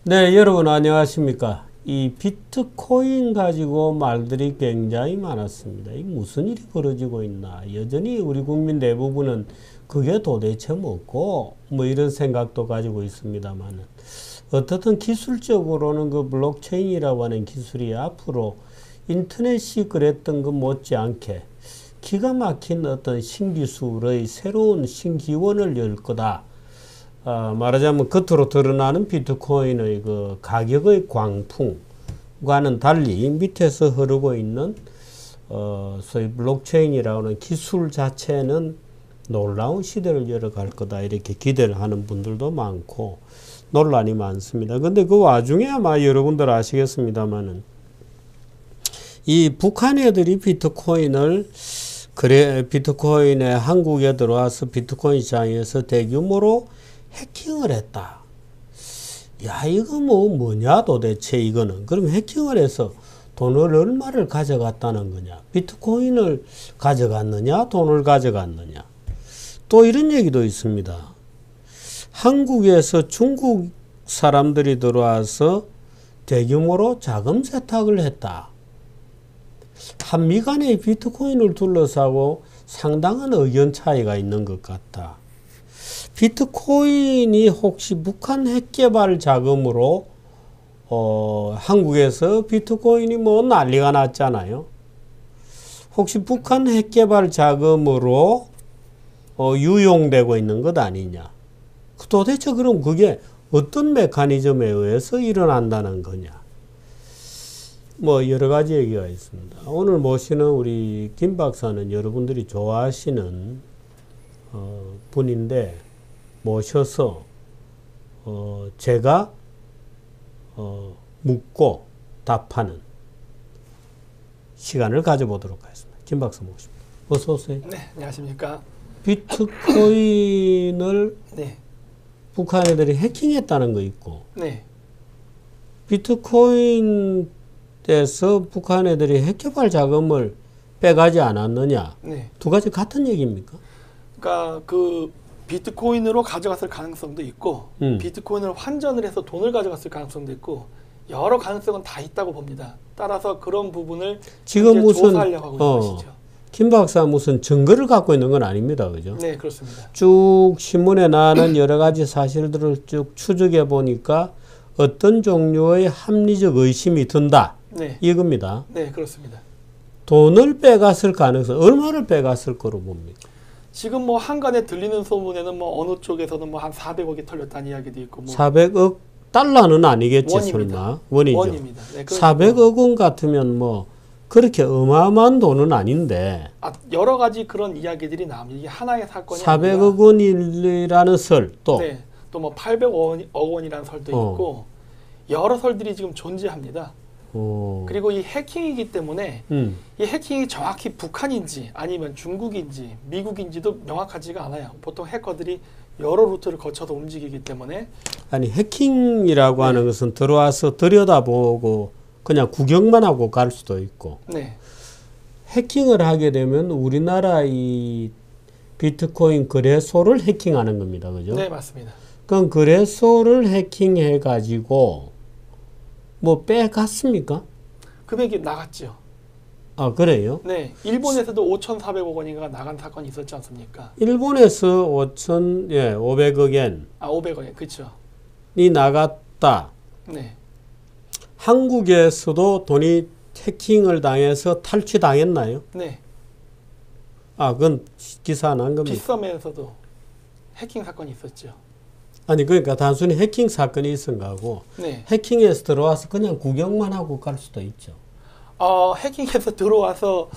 네, 여러분 안녕하십니까? 이 비트코인 가지고 말들이 굉장히 많았습니다. 이 무슨 일이 벌어지고 있나? 여전히 우리 국민 대부분은 그게 도대체 뭐고 뭐 이런 생각도 가지고 있습니다만 어떻든 기술적으로는 그 블록체인이라고 하는 기술이 앞으로 인터넷이 그랬던 것 못지않게 기가 막힌 어떤 신기술의 새로운 신기원을 열 거다. 말하자면 겉으로 드러나는 비트코인의 그 가격의 광풍과는 달리 밑에서 흐르고 있는 소위 블록체인이라고 하는 기술 자체는 놀라운 시대를 열어갈 거다 이렇게 기대를 하는 분들도 많고 논란이 많습니다. 근데 그 와중에 아마 여러분들 아시겠습니다만은 이 북한 애들이 비트코인에 한국에 들어와서 비트코인 시장에서 대규모로 해킹을 했다. 야, 이거 뭐냐 도대체 이거는. 그럼 해킹을 해서 돈을 얼마를 가져갔다는 거냐? 비트코인을 가져갔느냐? 돈을 가져갔느냐? 또 이런 얘기도 있습니다. 한국에서 중국 사람들이 들어와서 대규모로 자금 세탁을 했다. 한미 간의 비트코인을 둘러싸고 상당한 의견 차이가 있는 것 같다. 비트코인이 혹시 북한 핵개발 자금으로 한국에서 비트코인이 뭐 난리가 났잖아요. 혹시 북한 핵개발 자금으로 유용되고 있는 것 아니냐. 도대체 그럼 그게 어떤 메커니즘에 의해서 일어난다는 거냐. 뭐 여러 가지 얘기가 있습니다. 오늘 모시는 우리 김 박사는 여러분들이 좋아하시는 분인데 모셔서 제가 묻고 답하는 시간을 가져보도록 하겠습니다. 김 박사 모십니다. 어서 오세요. 네, 안녕하십니까. 비트코인을 네. 북한 애들이 해킹했다는 거 있고, 네. 비트코인에서 북한 애들이 핵개발 자금을 빼가지 않았느냐? 네. 두 가지 같은 얘기입니까? 그러니까 그 비트코인으로 가져갔을 가능성도 있고 비트코인을 환전을 해서 돈을 가져갔을 가능성도 있고 여러 가능성은 다 있다고 봅니다. 따라서 그런 부분을 지금 무슨 조사하려고 하고 있는 것이죠. 김 박사 무슨 증거를 갖고 있는 건 아닙니다. 그죠? 네, 그렇습니다. 쭉 신문에 나오는 여러 가지 사실들을 쭉 추적해 보니까 어떤 종류의 합리적 의심이 든다. 네. 이겁니다. 네, 그렇습니다. 돈을 빼갔을 가능성, 얼마를 빼갔을 거로 봅니까? 지금 뭐 한간에 들리는 소문에는 뭐 어느 쪽에서는 뭐 한 400억이 털렸다는 이야기도 있고 뭐 400억 달러는 아니겠지. 원입니다. 설마 원이죠. 원입니다. 네, 400억 원 같으면 뭐 그렇게 어마어마한 돈은 아닌데 여러 가지 그런 이야기들이 나옵니다. 이게 하나의 사건이 400억 원이라는 설 또 네, 또 뭐 800억 원이라는 설도 있고 여러 설들이 지금 존재합니다. 그리고 이 해킹이기 때문에 이 해킹이 정확히 북한인지 아니면 중국인지 미국인지도 명확하지가 않아요. 보통 해커들이 여러 루트를 거쳐서 움직이기 때문에 아니 해킹이라고 하는 것은 들어와서 들여다보고 그냥 구경만 하고 갈 수도 있고 네. 해킹을 하게 되면 우리나라 이 비트코인 거래소를 해킹하는 겁니다. 그죠? 네, 맞습니다. 그럼 거래소를 해킹해 가지고 뭐 빼갔습니까? 금액이 나갔죠. 아, 그래요? 네, 일본에서도 5,400억 원인가 나간 사건이 있었지 않습니까? 일본에서 500억엔 500억 원, 그렇죠. 이 나갔다. 네. 한국에서도 돈이 해킹을 당해서 탈취당했나요? 네. 아, 그건 기사 난 겁니다. 빗썸에서도 해킹 사건이 있었죠. 아니 그러니까 단순히 해킹 사건이 있은 거고 네. 해킹에서 들어와서 그냥 구경만 하고 갈 수도 있죠. 해킹해서 들어와서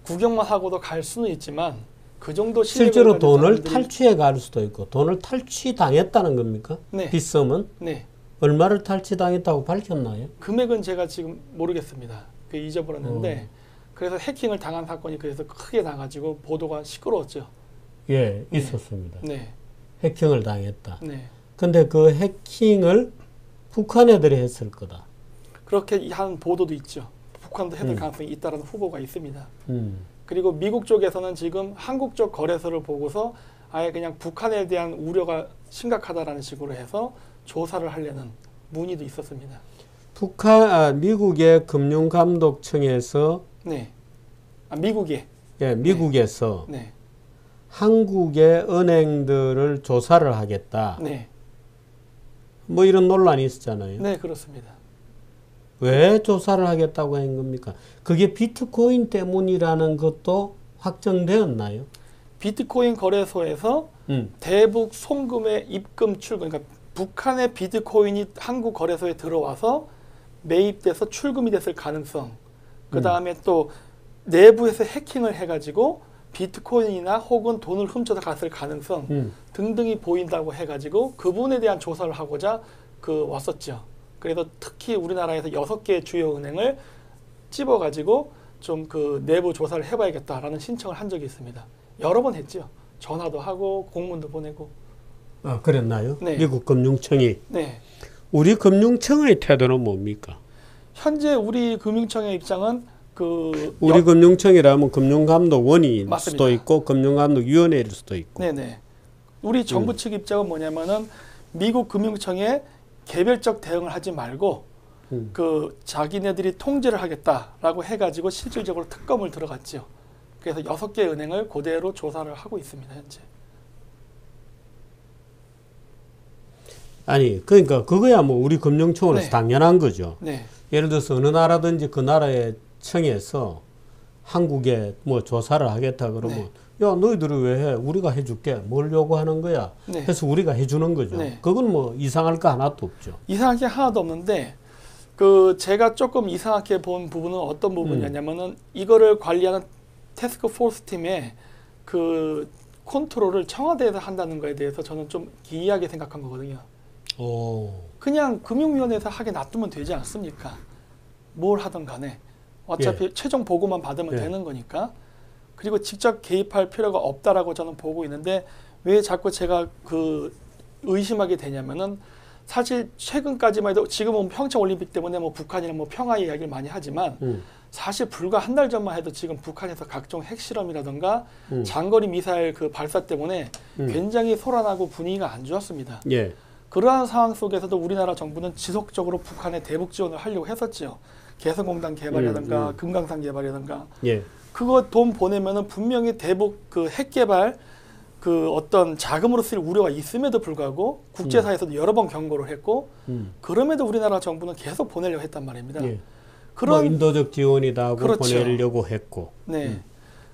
구경만 하고도 갈 수는 있지만 그 정도 실제로 돈을 탈취해 갈 수도 있고 돈을 탈취당했다는 겁니까? 네. 빗썸은? 네. 얼마를 탈취당했다고 밝혔나요? 금액은 제가 지금 모르겠습니다. 그 잊어버렸는데 그래서 해킹을 당한 사건이 그래서 크게 나가지고 보도가 시끄러웠죠. 예, 있었습니다. 네. 해킹을 당했다. 네. 근데 그 해킹을 북한 애들이 했을 거다. 그렇게 한 보도도 있죠. 북한도 해낼 가능성이 있다는 후보가 있습니다. 그리고 미국 쪽에서는 지금 한국 쪽 거래소를 보고서 아예 그냥 북한에 대한 우려가 심각하다라는 식으로 해서 조사를 하려는 문의도 있었습니다. 미국의 금융감독청에서 네. 미국에. 예, 미국에서 네. 한국의 은행들을 조사를 하겠다. 네. 뭐 이런 논란이 있었잖아요. 네, 그렇습니다. 왜 조사를 하겠다고 한 겁니까? 그게 비트코인 때문이라는 것도 확정되었나요? 비트코인 거래소에서 대북 송금의 입금 출금, 그러니까 북한의 비트코인이 한국 거래소에 들어와서 매입돼서 출금이 됐을 가능성, 그 다음에 또 내부에서 해킹을 해가지고 비트코인이나 혹은 돈을 훔쳐서 갔을 가능성 등등이 보인다고 해가지고 그분에 대한 조사를 하고자 왔었죠. 그래서 특히 우리나라에서 6개의 주요 은행을 찝어가지고 좀 내부 조사를 해봐야겠다라는 신청을 한 적이 있습니다. 여러 번 했죠. 전화도 하고 공문도 보내고. 아, 그랬나요? 네. 미국 금융청이. 네. 우리 금융청의 태도는 뭡니까? 현재 우리 금융청의 입장은 우리 금융청이라면 금융감독원이 맞습니다. 수도 있고 금융감독위원회일 수도 있고. 네네. 우리 정부 측 입장은 뭐냐면은 미국 금융청에 개별적 대응을 하지 말고 자기네들이 통제를 하겠다라고 해가지고 실질적으로 특검을 들어갔죠. 그래서 6개 은행을 그대로 조사를 하고 있습니다. 현재. 아니 그러니까 그거야 뭐 우리 금융청으로서 네. 당연한 거죠. 네. 예를 들어서 어느 나라든지 그 나라의 청에서 한국에 뭐 조사를 하겠다 그러면 네. 야 너희들이 왜 해? 우리가 해줄게. 뭘 요구하는 거야? 네. 해서 우리가 해주는 거죠. 네. 그건 뭐 이상할 거 하나도 없죠. 이상할 게 하나도 없는데 제가 조금 이상하게 본 부분은 어떤 부분이었냐면은 이거를 관리하는 태스크 포스 팀의 컨트롤을 청와대에서 한다는 거에 대해서 저는 좀 기이하게 생각한 거거든요. 그냥 금융위원회에서 하게 놔두면 되지 않습니까? 뭘 하든 간에 어차피 최종 보고만 받으면 되는 거니까. 그리고 직접 개입할 필요가 없다라고 저는 보고 있는데 왜 자꾸 제가 의심하게 되냐면은 사실 최근까지만 해도 지금은 평창올림픽 때문에 뭐 북한이나 뭐 평화 이야기를 많이 하지만 사실 불과 한 달 전만 해도 지금 북한에서 각종 핵실험이라든가 장거리 미사일 발사 때문에 굉장히 소란하고 분위기가 안 좋았습니다. 예. 그러한 상황 속에서도 우리나라 정부는 지속적으로 북한에 대북 지원을 하려고 했었죠. 개성공단 개발이라든가 금강산 개발이라든가. 예. 그거 돈 보내면은 분명히 대북 핵 개발 어떤 자금으로 쓸 우려가 있음에도 불구하고 국제사회에서도 여러 번 경고를 했고 그럼에도 우리나라 정부는 계속 보내려고 했단 말입니다. 예. 뭐 인도적 지원이다 하고 그렇죠. 보내려고 했고. 네.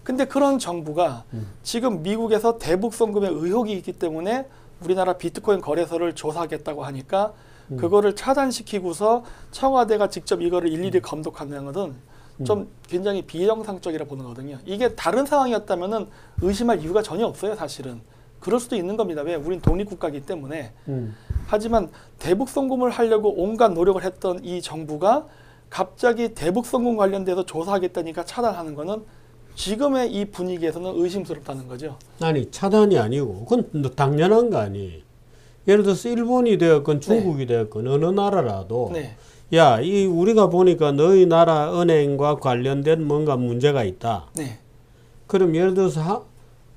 근데 그런 정부가 지금 미국에서 대북 송금의 의혹이 있기 때문에 우리나라 비트코인 거래소를 조사하겠다고 하니까 그거를 차단시키고서 청와대가 직접 이거를 일일이 감독한다는 것은 좀 굉장히 비정상적이라 보는 거거든요. 이게 다른 상황이었다면은 의심할 이유가 전혀 없어요, 사실은. 그럴 수도 있는 겁니다. 왜? 우린 독립국가이기 때문에. 하지만 대북 송금을 하려고 온갖 노력을 했던 이 정부가 갑자기 대북 송금 관련돼서 조사하겠다니까 차단하는 거는 지금의 이 분위기에서는 의심스럽다는 거죠. 아니 차단이 아니고 그건 당연한 거 아니에요. 예를 들어서 일본이 되었건 중국이 되었건 어느 나라라도 야, 우리가 보니까 너희 나라 은행과 관련된 뭔가 문제가 있다. 그럼 예를 들어서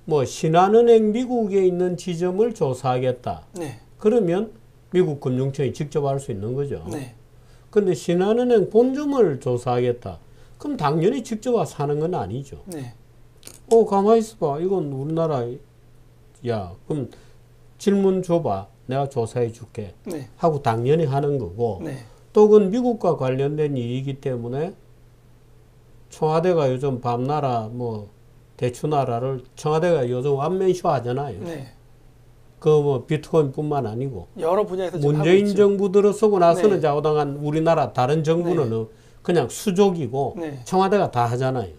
뭐 신한은행 미국에 있는 지점을 조사하겠다. 그러면 미국 금융청이 직접 할 수 있는 거죠. 근데 신한은행 본점을 조사하겠다. 그럼 당연히 직접 와서 하는 건 아니죠. 가만히 있어봐. 이건 우리나라, 야, 그럼 질문 줘봐. 내가 조사해 줄게. 하고 당연히 하는 거고. 또 그건 미국과 관련된 일이기 때문에 청와대가 요즘 밤나라, 뭐, 대추나라를 청와대가 요즘 완면쇼 하잖아요. 뭐 비트코인 뿐만 아니고. 여러 분야에서 문재인 정부 들어서고 나서는 좌우당한 우리나라 다른 정부는 그냥 수족이고 청와대가 다 하잖아요.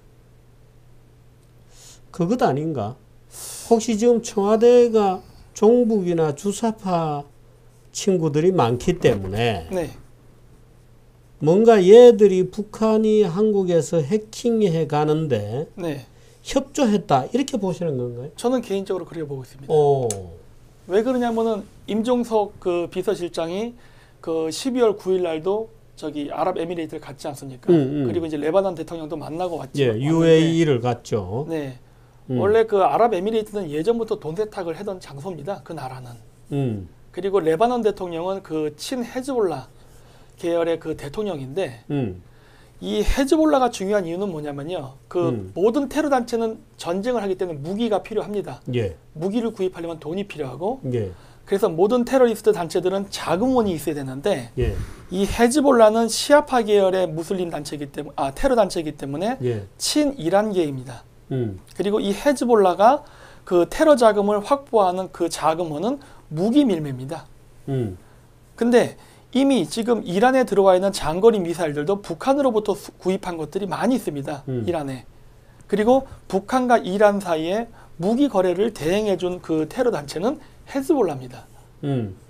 그것 아닌가? 혹시 지금 청와대가 종북이나 주사파 친구들이 많기 때문에 뭔가 얘들이 북한이 한국에서 해킹해 가는데 협조했다 이렇게 보시는 건가요? 저는 개인적으로 그렇게 보고 있습니다. 왜 그러냐면은 임종석 비서실장이 12월 9일 날도 저기 아랍에미레이트를 갔지 않습니까? 그리고 이제 레바논 대통령도 만나고 왔죠. 예, UAE를 갔죠. 원래 아랍에미레이트는 예전부터 돈 세탁을 하던 장소입니다. 그 나라는. 그리고 레바논 대통령은 친 헤즈볼라 계열의 그 대통령인데 이 헤즈볼라가 중요한 이유는 뭐냐면요. 그 모든 테러 단체는 전쟁을 하기 때문에 무기가 필요합니다. 예. 무기를 구입하려면 돈이 필요하고 예. 그래서 모든 테러리스트 단체들은 자금원이 있어야 되는데 예. 이 헤즈볼라는 시아파 계열의 무슬림 단체이기 때문에 테러 단체이기 때문에 예. 친이란계입니다. 그리고 이 헤즈볼라가 그 테러 자금을 확보하는 그 자금원은 무기 밀매입니다. 근데 이미 지금 이란에 들어와 있는 장거리 미사일들도 북한으로부터 구입한 것들이 많이 있습니다. 이란에. 그리고 북한과 이란 사이에 무기 거래를 대행해준 그 테러 단체는 헤즈볼라입니다.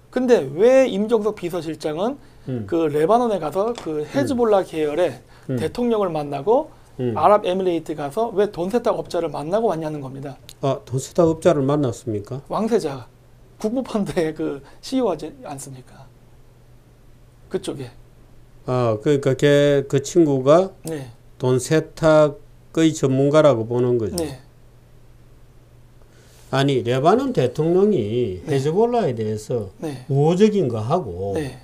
근데 왜 임종석 비서실장은 그 레바논에 가서 그 헤즈볼라 계열의 대통령을 만나고 아랍에미레이트 가서 왜 돈 세탁 업자를 만나고 왔냐는 겁니다. 아, 돈 세탁 업자를 만났습니까? 왕세자 국부펀드의 그 CEO 하지 않습니까? 그쪽에. 아, 그러니까 그 친구가 네. 돈 세탁의 전문가라고 보는 거죠. 네. 아니, 레바논 대통령이 네. 헤즈볼라에 대해서 네. 우호적인 거 하고 네.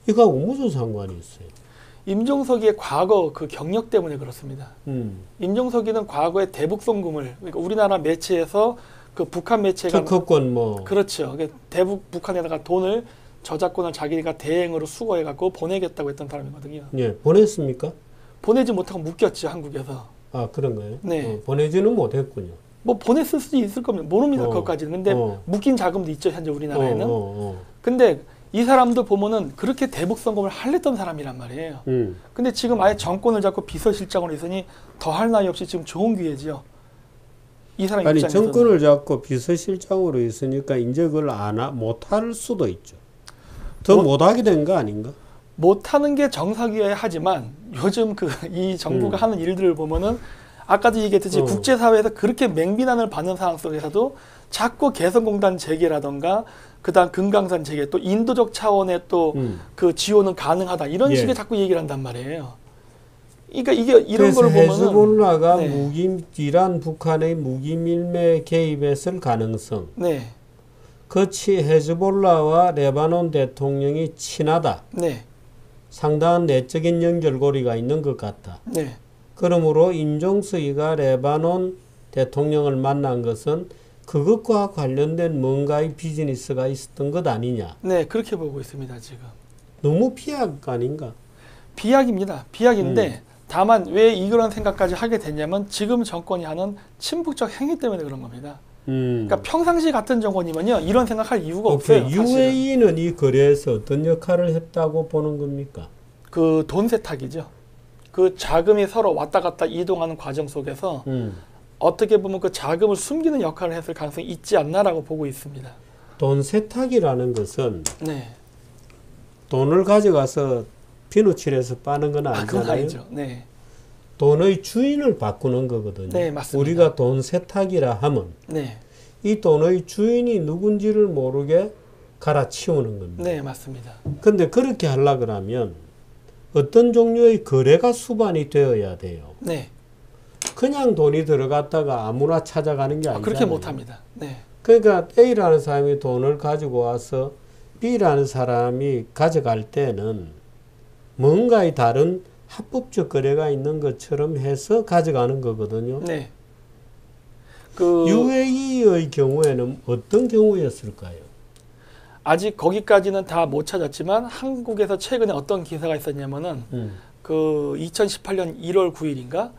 이거하고 무슨 상관이 있어요? 임종석이의 과거 그 경력 때문에 그렇습니다. 임종석이는 과거에 대북송금을 그러니까 우리나라 매체에서 그 북한 매체가 특허권 뭐 그렇죠. 대북 북한에다가 돈을 저작권을 자기가 대행으로 수거해 갖고 보내겠다고 했던 사람이거든요. 예, 보냈습니까? 보내지 못하고 묶였죠, 한국에서. 아, 그런 거예요? 네. 보내지는 못했군요. 뭐 보냈을 수도 있을 겁니다. 모릅니다. 어. 그것까지는. 근데 묶인 자금도 있죠, 현재 우리나라에는. 어. 근데 이 사람도 보면은 그렇게 대북 선거를 하려던 사람이란 말이에요. 근데 지금 아예 정권을 잡고 비서실장으로 있으니 더할 나위 없이 지금 좋은 기회지요. 이 사람 아니, 입장에서는. 정권을 잡고 비서실장으로 있으니까 이제 그걸 못할 수도 있죠. 더 못하게 된 거 아닌가? 못하는 게 정상이어야 하지만 요즘 그 이 정부가 하는 일들을 보면은 아까도 얘기했듯이 국제사회에서 그렇게 맹비난을 받는 상황 속에서도 자꾸 개성공단 재개라던가 그다음 금강산 재개 또 인도적 차원의 또 그 지원은 가능하다 이런 식의 자꾸 얘기를 한단 말이에요. 그러니까 이게 이런 걸 보면은 헤즈볼라가 이란 북한의 무기 밀매 개입했을 가능성. 네. 그치 헤즈볼라와 레바논 대통령이 친하다. 네. 상당한 내적인 연결고리가 있는 것 같다. 네. 그러므로 임종석이가 레바논 대통령을 만난 것은 그것과 관련된 뭔가의 비즈니스가 있었던 것 아니냐. 네, 그렇게 보고 있습니다, 지금. 너무 비약 아닌가? 비약입니다. 비약인데 다만 왜 이런 생각까지 하게 됐냐면 지금 정권이 하는 친북적 행위 때문에 그런 겁니다. 그러니까 평상시 같은 정권이면요 이런 생각할 이유가 없어요. UAE는 이 거래에서 어떤 역할을 했다고 보는 겁니까? 그 돈 세탁이죠. 그 자금이 서로 왔다 갔다 이동하는 과정 속에서 어떻게 보면 그 자금을 숨기는 역할을 했을 가능성이 있지 않나라고 보고 있습니다. 돈 세탁이라는 것은 네. 돈을 가져가서 비누칠해서 빠는 건 그건 아니잖아요. 아니죠. 네. 돈의 주인을 바꾸는 거거든요. 네, 맞습니다. 우리가 돈 세탁이라 하면 네. 이 돈의 주인이 누군지를 모르게 갈아치우는 겁니다. 네, 맞습니다. 근데 그렇게 하려고 그러면 어떤 종류의 거래가 수반이 되어야 돼요. 네. 그냥 돈이 들어갔다가 아무나 찾아가는 게 아니잖아요. 그렇게 못합니다. 네. 그러니까 A라는 사람이 돈을 가지고 와서 B라는 사람이 가져갈 때는 뭔가의 다른 합법적 거래가 있는 것처럼 해서 가져가는 거거든요. 네. UAE의 경우에는 어떤 경우였을까요? 아직 거기까지는 다 못 찾았지만 한국에서 최근에 어떤 기사가 있었냐면은 그 2018년 1월 9일인가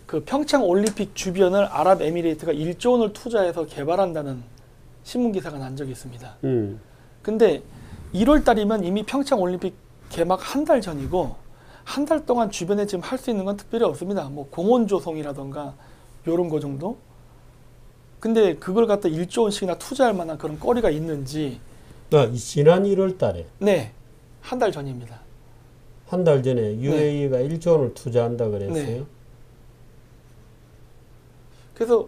그 평창 올림픽 주변을 아랍에미레이트가 1조 원을 투자해서 개발한다는 신문 기사가 난 적이 있습니다. 근데 1월 달이면 이미 평창 올림픽 개막 한 달 전이고 한 달 동안 주변에 지금 할 수 있는 건 특별히 없습니다. 뭐 공원 조성이라던가 요런 거 정도. 근데 그걸 갖다 1조 원씩이나 투자할 만한 그런 거리가 있는지. 지난 1월 달에. 네. 한 달 전입니다. 한 달 전에 UAE가 1조 원을 투자한다 그랬어요. 네. 그래서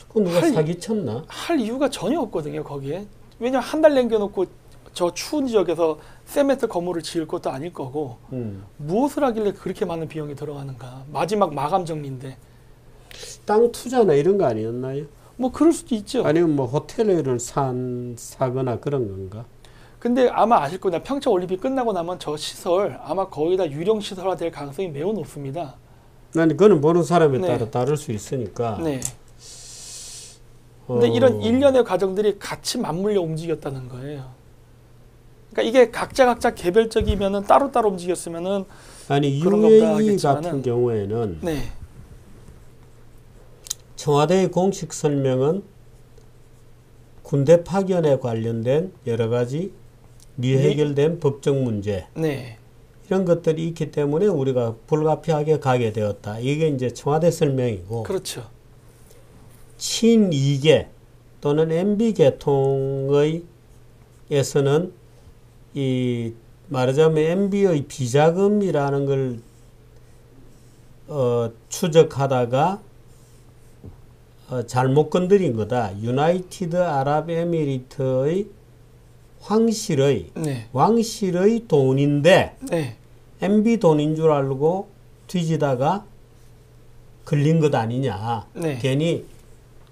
그건 누가 사기쳤나? 할 이유가 전혀 없거든요, 거기에. 왜냐면 한 달 남겨놓고 저 추운 지역에서 세메트 건물을 지을 것도 아닐 거고 무엇을 하길래 그렇게 많은 비용이 들어가는가. 마지막 마감 정리인데. 땅 투자나 이런 거 아니었나요? 뭐 그럴 수도 있죠. 아니면 뭐 호텔을 사거나 그런 건가? 근데 아마 아실 거냐, 평창 올림픽 끝나고 나면 저 시설 아마 거의 다 유령 시설화 될 가능성이 매우 높습니다. 아니 그거는 보는 사람에 네. 따라 다를 수 있으니까. 네. 근데 이런 일련의 과정들이 같이 맞물려 움직였다는 거예요. 그러니까 이게 각자 개별적이면은 따로따로 움직였으면은 아니 그런 UAE 겁니다 하겠지만은, 같은 경우에는 네. 청와대의 공식 설명은 군대 파견에 관련된 여러 가지 미해결된 법적 문제 네. 이런 것들이 있기 때문에 우리가 불가피하게 가게 되었다. 이게 이제 청와대 설명이고 그렇죠. 친이계 또는 MB 계통의 에서는 이 말하자면 MB의 비자금이라는 걸 추적하다가 잘못 건드린 거다. 유나이티드 아랍에미리트의 황실의 네. 왕실의 돈인데 네. MB 돈인 줄 알고 뒤지다가 걸린 것 아니냐. 네. 괜히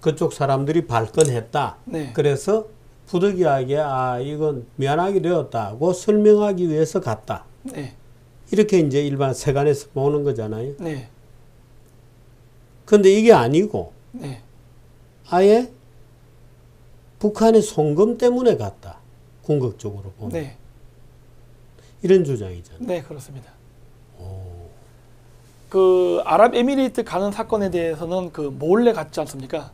그쪽 사람들이 발끈했다. 네. 그래서 부득이하게 이건 미안하게 되었다고 설명하기 위해서 갔다. 네. 이렇게 이제 일반 세간에서 보는 거잖아요. 네. 근데 이게 아니고 네. 아예 북한의 송금 때문에 갔다. 궁극적으로 보면. 네. 이런 주장이잖아요. 네, 그렇습니다. 그 아랍에미리트 가는 사건에 대해서는 그 몰래 갔지 않습니까?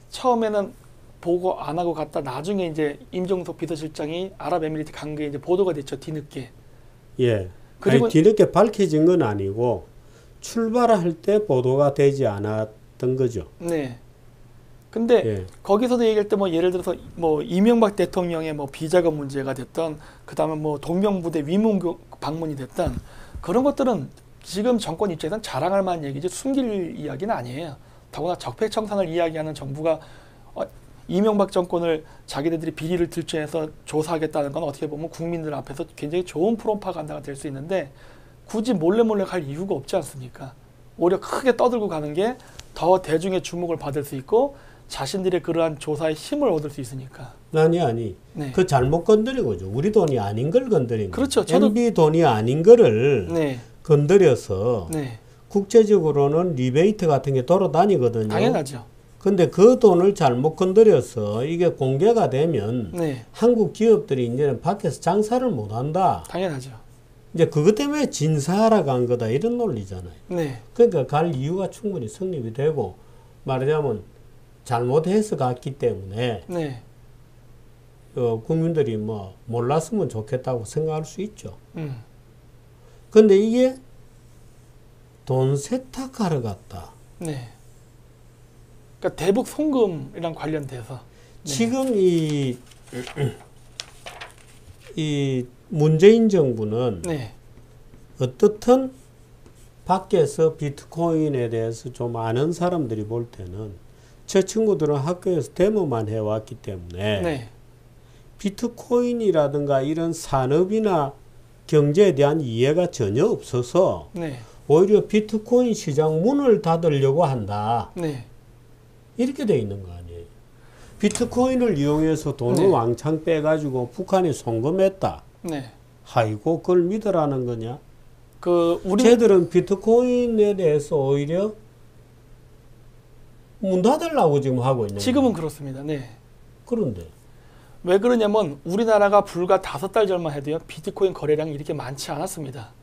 처음에는 보고 안 하고 갔다 나중에 이제 임종석 비서실장이 아랍에미리트 간 게 이제 보도가 됐죠. 뒤늦게. 예. 그리고 아니, 뒤늦게 밝혀진 건 아니고 출발할 때 보도가 되지 않았던 거죠. 네. 근데 예. 거기서도 얘기할 때 뭐 예를 들어서 뭐 이명박 대통령의 뭐 비자금 문제가 됐던 그다음에 뭐 동명부대 위문 방문이 됐던 그런 것들은 지금 정권 입장에서는 자랑할 만한 얘기지 숨길 이야기는 아니에요. 더구나 적폐청산을 이야기하는 정부가 이명박 정권을 자기네들이 비리를 들춰내서 조사하겠다는 건 어떻게 보면 국민들 앞에서 굉장히 좋은 프로파간다가 될 수 있는데 굳이 몰래 갈 이유가 없지 않습니까? 오히려 크게 떠들고 가는 게 더 대중의 주목을 받을 수 있고 자신들의 그러한 조사에 힘을 얻을 수 있으니까. 아니. 네. 그 잘못 건드린 거죠. 우리 돈이 아닌 걸 건드린 그렇죠. 거죠. MB 돈이 아닌 거를 네. 건드려서 네. 국제적으로는 리베이트 같은 게 돌아다니거든요. 당연하죠. 근데 그 돈을 잘못 건드려서 이게 공개가 되면 네. 한국 기업들이 이제는 밖에서 장사를 못 한다. 당연하죠. 이제 그것 때문에 진사하러 간 거다. 이런 논리잖아요. 네. 그러니까 갈 이유가 충분히 성립이 되고 말하자면 잘못해서 갔기 때문에 네. 국민들이 뭐 몰랐으면 좋겠다고 생각할 수 있죠. 근데 이게 돈 세탁하러 갔다. 네. 그러니까 대북 송금이랑 관련돼서 네. 지금 이 문재인 정부는 네. 어떻든 밖에서 비트코인에 대해서 좀 아는 사람들이 볼 때는 저 친구들은 학교에서 데모만 해왔기 때문에 네. 비트코인이라든가 이런 산업이나 경제에 대한 이해가 전혀 없어서 네. 오히려 비트코인 시장 문을 닫으려고 한다. 네. 이렇게 돼 있는 거 아니에요. 비트코인을 이용해서 돈을 네. 왕창 빼가지고 북한이 송금했다. 네. 아이고 그걸 믿으라는 거냐? 우리 쟤들은 비트코인에 대해서 오히려 문 닫으려고 지금 하고 있는 지금은 거예요. 그렇습니다. 네. 그런데 왜 그러냐면 우리나라가 불과 5달 전만 해도요. 비트코인 거래량이 이렇게 많지 않았습니다.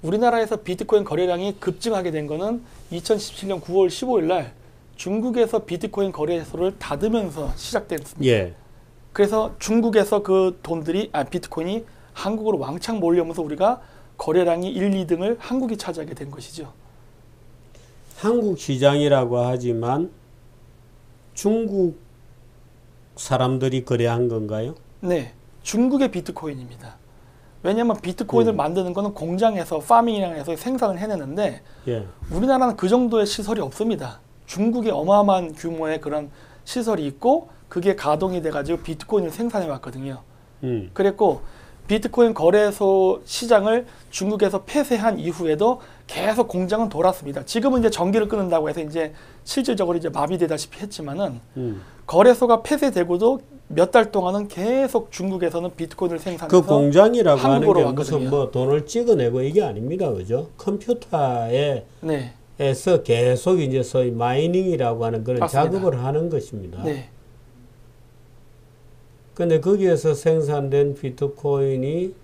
우리나라에서 비트코인 거래량이 급증하게 된 거는 2017년 9월 15일 날 중국에서 비트코인 거래소를 닫으면서 시작됐습니다. 예. 그래서 중국에서 그 돈들이 비트코인이 한국으로 왕창 몰려오면서 우리가 거래량이 1, 2등을 한국이 차지하게 된 것이죠. 한국 시장이라고 하지만 중국 사람들이 거래한 건가요? 네, 중국의 비트코인입니다. 왜냐하면 비트코인을 만드는 거는 공장에서 파밍이랑 해서 생산을 해내는데 예. 우리나라는 그 정도의 시설이 없습니다. 중국에 어마어마한 규모의 그런 시설이 있고 그게 가동이 돼가지고 비트코인을 생산해 왔거든요. 그랬고 비트코인 거래소 시장을 중국에서 폐쇄한 이후에도 계속 공장은 돌았습니다. 지금은 이제 전기를 끊는다고 해서 이제 실질적으로 이제 마비되다시피 했지만은 거래소가 폐쇄되고도 몇 달 동안은 계속 중국에서는 비트코인을 생산해서 그 공장이라고 하는 게 한국으로 무슨 왔거든요. 뭐 돈을 찍어내고 이게 아닙니다, 그죠? 컴퓨터에 네. 에서 계속 이제 소위 마이닝이라고 하는 그런 맞습니다. 작업을 하는 것입니다. 네. 근데 거기에서 생산된 비트코인이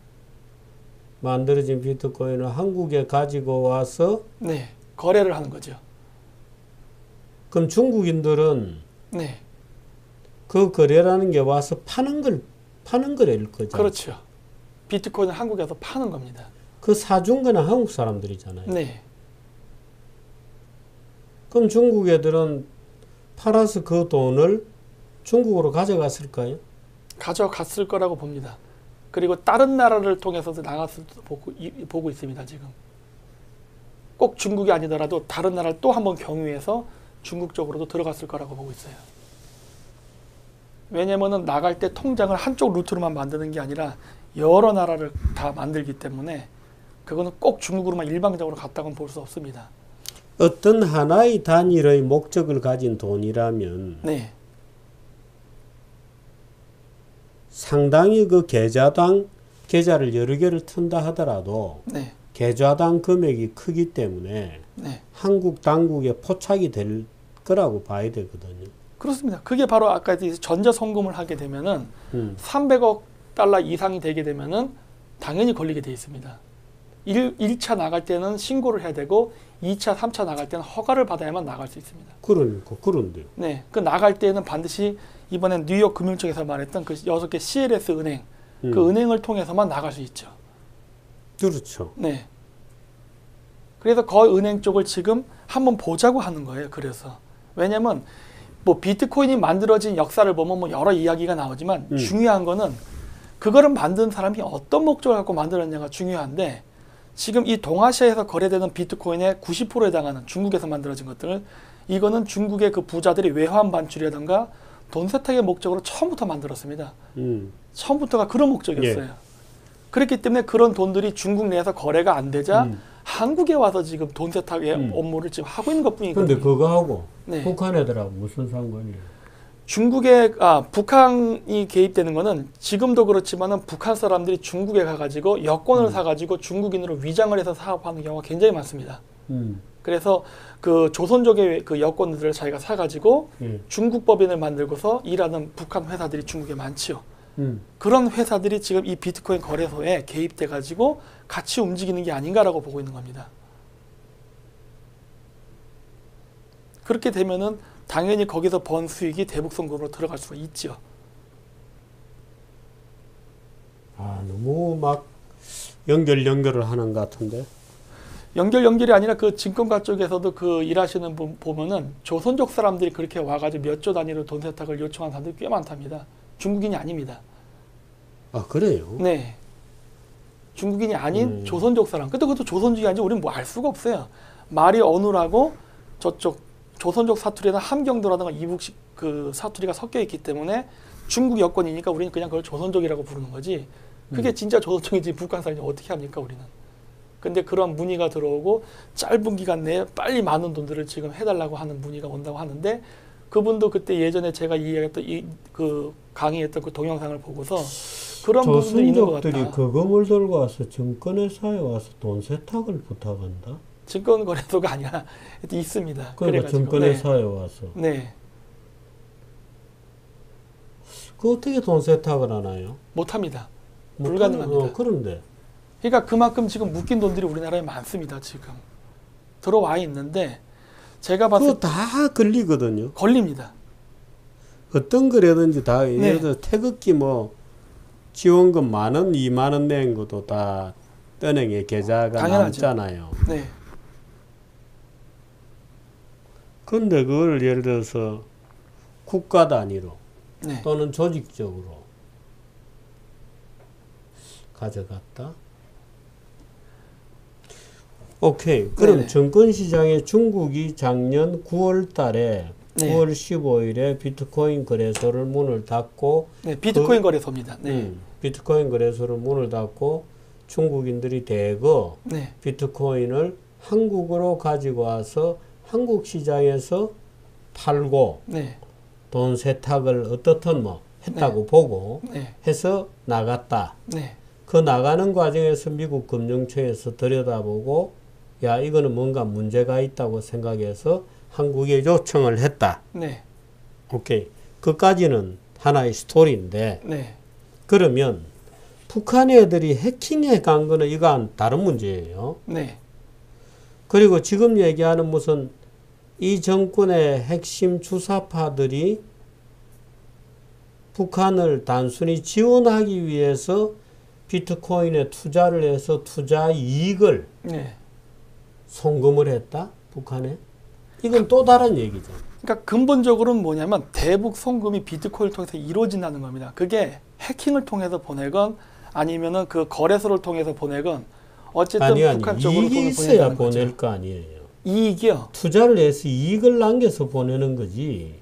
만들어진 비트코인을 한국에 가지고 와서 네. 거래를 하는 거죠. 그럼 중국인들은 네. 그 거래라는 게 와서 파는 거래일 거죠. 그렇죠. 비트코인을 한국에서 파는 겁니다. 그 사준 거는 한국 사람들이잖아요. 네. 그럼 중국 애들은 팔아서 그 돈을 중국으로 가져갔을까요? 가져갔을 거라고 봅니다. 그리고 다른 나라를 통해서도 나갔을 보고 있습니다. 지금. 꼭 중국이 아니더라도 다른 나라를 또 한번 경유해서 중국 쪽으로도 들어갔을 거라고 보고 있어요. 왜냐면은 나갈 때 통장을 한쪽 루트로만 만드는 게 아니라 여러 나라를 다 만들기 때문에 그거는 꼭 중국으로만 일방적으로 갔다고는 볼 수 없습니다. 어떤 하나의 단일의 목적을 가진 돈이라면 네. 상당히 그 계좌를 여러 개를 튼다 하더라도 네. 계좌당 금액이 크기 때문에 네. 한국 당국에 포착이 될 거라고 봐야 되거든요. 그렇습니다. 그게 바로 아까 전자송금을 하게 되면은 300억 달러 이상이 되게 되면은 당연히 걸리게 돼 있습니다. 1차 나갈 때는 신고를 해야 되고 2차, 3차 나갈 때는 허가를 받아야만 나갈 수 있습니다. 그러니까 그런데요. 네, 그 나갈 때는 반드시 이번엔 뉴욕 금융청에서 말했던 그 6개 CLS 은행 그 은행을 통해서만 나갈 수 있죠. 그렇죠. 네. 그래서 그 은행 쪽을 지금 한번 보자고 하는 거예요. 그래서 왜냐면 뭐 비트코인이 만들어진 역사를 보면 뭐 여러 이야기가 나오지만 중요한 거는 그거를 만든 사람이 어떤 목적을 갖고 만들었냐가 중요한데 지금 이 동아시아에서 거래되는 비트코인의 90%에 해당하는 중국에서 만들어진 것들을 이거는 중국의 그 부자들이 외환 반출이라든가 돈 세탁의 목적으로 처음부터 만들었습니다. 처음부터가 그런 목적이었어요. 예. 그렇기 때문에 그런 돈들이 중국 내에서 거래가 안 되자 한국에 와서 지금 돈 세탁의 업무를 지금 하고 있는 것뿐이거든요. 근데 그거하고 네. 북한 애들하고 무슨 상관이에요? 북한이 개입되는 거는 지금도 그렇지만은 북한 사람들이 중국에 가가지고 여권을 사가지고 중국인으로 위장을 해서 사업하는 경우가 굉장히 많습니다. 그래서 그 조선족의 그 여권들을 자기가 사가지고 중국 법인을 만들고서 일하는 북한 회사들이 중국에 많지요. 그런 회사들이 지금 이 비트코인 거래소에 개입돼가지고 같이 움직이는 게 아닌가라고 보고 있는 겁니다. 그렇게 되면은 당연히 거기서 번 수익이 대북송금으로 들어갈 수가 있죠. 아, 너무 막 연결을 하는 것 같은데. 연결이 아니라 그 증권가 쪽에서도 그 일하시는 분 보면은 조선족 사람들이 그렇게 와가지고 몇 조 단위로 돈 세탁을 요청한 사람들이 꽤 많답니다. 중국인이 아닙니다. 아, 그래요? 네. 중국인이 아닌 조선족 사람. 근데 그것도 조선족이 아닌지 우리는 뭐 알 수가 없어요. 말이 어눌하고 저쪽 조선족 사투리나 함경도라든가 이북식 그 사투리가 섞여 있기 때문에 중국 여권이니까 우리는 그냥 그걸 조선족이라고 부르는 거지. 그게 진짜 조선족인지 북한 사람인지 어떻게 합니까, 우리는. 근데 그런 문의가 들어오고 짧은 기간 내에 빨리 많은 돈들을 지금 해달라고 하는 문의가 온다고 하는데 그분도 그때 예전에 제가 이야기했던 그 강의했던 그 동영상을 보고서 그런 부분들이 있는 것 같다. 조선족들이 그금을 들고 와서 증권회사에 와서 돈 세탁을 부탁한다? 증권거래소가 아니라 있습니다. 그러니까 증권회사에 와서. 네. 그 어떻게 돈 세탁을 하나요? 못합니다. 불가능합니다. 그런데. 그러니까 그만큼 지금 묶인 돈들이 우리나라에 많습니다. 지금 들어와 있는데 제가 봤을 때 다 걸리거든요. 걸립니다. 어떤 거라든지 다 예를 들어 태극기 뭐 지원금 10,000원, 20,000원 낸 것도 다 은행에 계좌가 당연하죠. 남잖아요. 네. 근데 그걸 예를 들어서 국가 단위로 네. 또는 조직적으로 가져갔다. 오케이. 그럼 네네. 증권시장에 중국이 작년 9월 달에 네. 9월 15일에 비트코인 거래소를 문을 닫고 네, 비트코인 거래소입니다. 네. 비트코인 거래소를 문을 닫고 중국인들이 대거 네. 비트코인을 한국으로 가지고 와서 한국 시장에서 팔고 네. 돈 세탁을 어떻든 뭐 했다고 보고 네. 해서 나갔다. 네. 그 나가는 과정에서 미국 금융청에서 들여다보고 야 이거는 뭔가 문제가 있다고 생각해서 한국에 요청을 했다. 네. 오케이. 그까지는 하나의 스토리인데 네. 그러면 북한 애들이 해킹해 간 거는 이건 다른 문제예요. 네. 그리고 지금 얘기하는 무슨 이 정권의 핵심 주사파들이 북한을 단순히 지원하기 위해서 비트코인에 투자를 해서 투자 이익을 네. 송금을 했다? 북한에? 이건 또 다른 얘기죠. 그러니까 근본적으로는 뭐냐면 대북 송금이 비트코인을 통해서 이루어진다는 겁니다. 그게 해킹을 통해서 보내건 아니면은 그 거래소를 통해서 보내건 어쨌든 북한 쪽으로 이익이 돈을 있어야 보낸다는 보낼 거죠. 거 아니에요. 이익이요. 투자를 해서 이익을 남겨서 보내는 거지.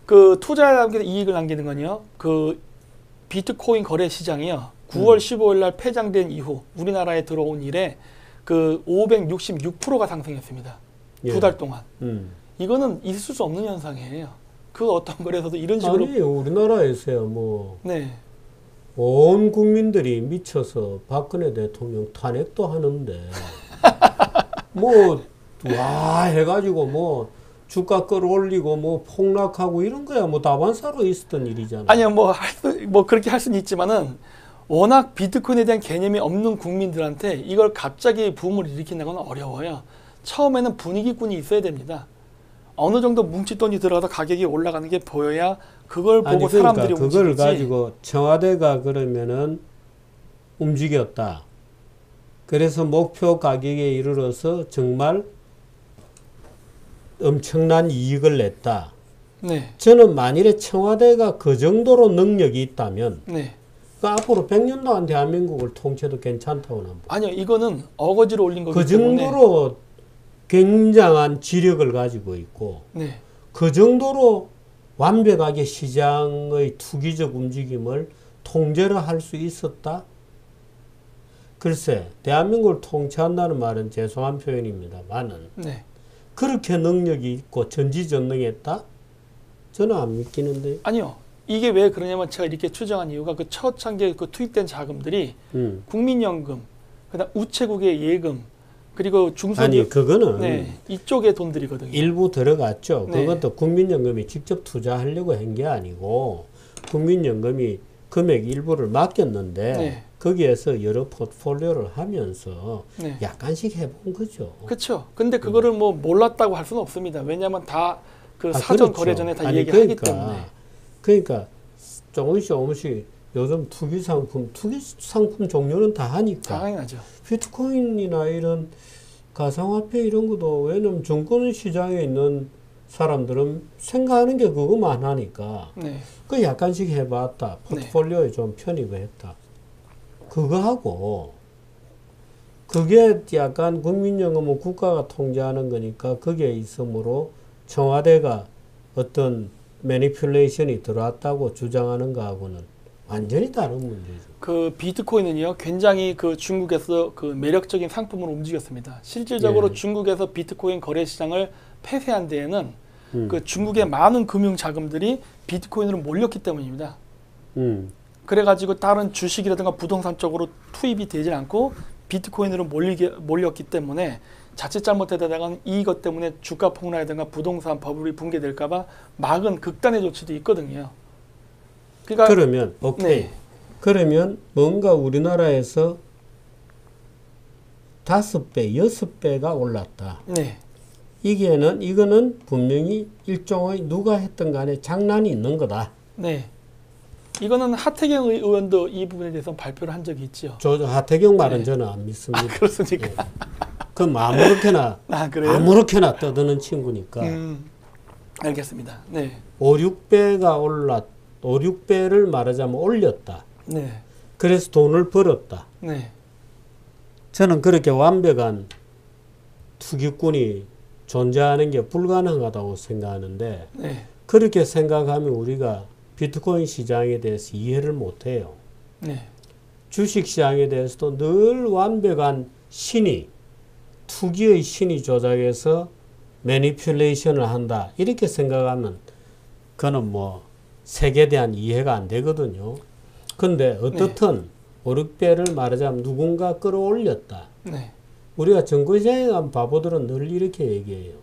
그 투자에 남기는 이익을 남기는 건요. 그 비트코인 거래 시장이요. 9월 15일 날 폐장된 이후 우리나라에 들어온 이래 그 566%가 상승했습니다. 예. 2달 동안. 이거는 있을 수 없는 현상이에요. 그 어떤 거래소도 이런 식으로. 아니에요. 우리나라에서야 뭐 네. 온 국민들이 미쳐서 박근혜 대통령 탄핵도 하는데 뭐 와 해가지고 뭐 주가 끌어올리고 뭐 폭락하고 이런 거야 뭐 다반사로 있었던 일이잖아. 아니요, 뭐 그렇게 할 수는 있지만은 워낙 비트코인에 대한 개념이 없는 국민들한테 이걸 갑자기 붐을 일으킨다고는 어려워요. 처음에는 분위기꾼이 있어야 됩니다. 어느 정도 뭉칫돈이 들어가서 가격이 올라가는 게 보여야 그걸 보고 그러니까 사람들이 그걸 움직이지. 가지고 청와대가 그러면은 움직였다. 그래서 목표 가격에 이르러서 정말 엄청난 이익을 냈다. 네. 저는 만일에 청와대가 그 정도로 능력이 있다면 네. 그 앞으로 100년 동안 대한민국을 통치해도 괜찮다고 난 봐. 아니요, 이거는 어거지로 올린 거기 그 때문에. 정도로 굉장한 지력을 가지고 있고 네. 그 정도로 완벽하게 시장의 투기적 움직임을 통제를 할 수 있었다? 글쎄, 대한민국을 통치한다는 말은 죄송한 표현입니다만은 네. 그렇게 능력이 있고 전지전능했다? 저는 안 믿기는데. 아니요. 이게 왜 그러냐면 제가 이렇게 추정한 이유가 그 첫 단계 그 투입된 자금들이 국민연금, 그다음 우체국의 예금, 그리고 중소기업. 아니 그거는 네, 이쪽의 돈들이거든요. 일부 들어갔죠. 네. 그것도 국민연금이 직접 투자하려고 한 게 아니고 국민연금이 금액 일부를 맡겼는데 네. 거기에서 여러 포트폴리오를 하면서 네. 약간씩 해본 거죠. 그렇죠. 근데 그거를 뭐 몰랐다고 할 수는 없습니다. 왜냐하면 다 그 사전 그렇죠. 거래 전에 다 아니, 얘기하기 때문에. 그러니까 조금씩 요즘 투기 상품 종류는 다 하니까. 당연하죠. 비트코인이나 이런 가상화폐 이런 것도 왜냐면 증권 시장에 있는 사람들은 생각하는 게 그거만 하니까 네. 그 약간씩 해봤다. 포트폴리오에 좀 편입을 했다. 그거하고 그게 약간 국민연금은 국가가 통제하는 거니까 거기에 있으므로 청와대가 어떤 매니플레이션이 들어왔다고 주장하는 거하고는 완전히 다른 문제죠. 그 비트코인은요, 굉장히 그 중국에서 그 매력적인 상품으로 움직였습니다. 실질적으로 예. 중국에서 비트코인 거래 시장을 폐쇄한 데에는 그 중국의 많은 금융 자금들이 비트코인으로 몰렸기 때문입니다. 그래가지고 다른 주식이라든가 부동산 쪽으로 투입이 되질 않고 비트코인으로 몰렸기 때문에 자칫 잘못되다가 이것 때문에 주가 폭락이라든가 부동산 버블이 붕괴될까봐 막은 극단의 조치도 있거든요. 그러니까 그러면 오케이. 네. 그러면 뭔가 우리나라에서 5배, 6배가 올랐다. 네. 이거는 분명히 일종의 누가 했던 간에 장난이 있는 거다. 네. 이거는 하태경 의원도 이 부분에 대해서 발표를 한 적이 있죠. 하태경 말은 네. 저는 안 믿습니다. 그렇습니까? 예. 그럼 아무렇게나 그래요? 아무렇게나 떠드는 친구니까. 알겠습니다. 네. 5, 6배를 말하자면 올렸다. 네. 그래서 돈을 벌었다. 네. 저는 그렇게 완벽한 투기꾼이 존재하는 게 불가능하다고 생각하는데 네. 그렇게 생각하면 우리가 비트코인 시장에 대해서 이해를 못해요. 네. 주식시장에 대해서도 늘 완벽한 투기의 신이 조작해서 매니플레이션을 한다. 이렇게 생각하면 그는 뭐 색에 대한 이해가 안 되거든요. 근데 어떻든 5, 6배를 말하자면 누군가 끌어올렸다. 네. 우리가 증권시장에 간 바보들은 늘 이렇게 얘기해요.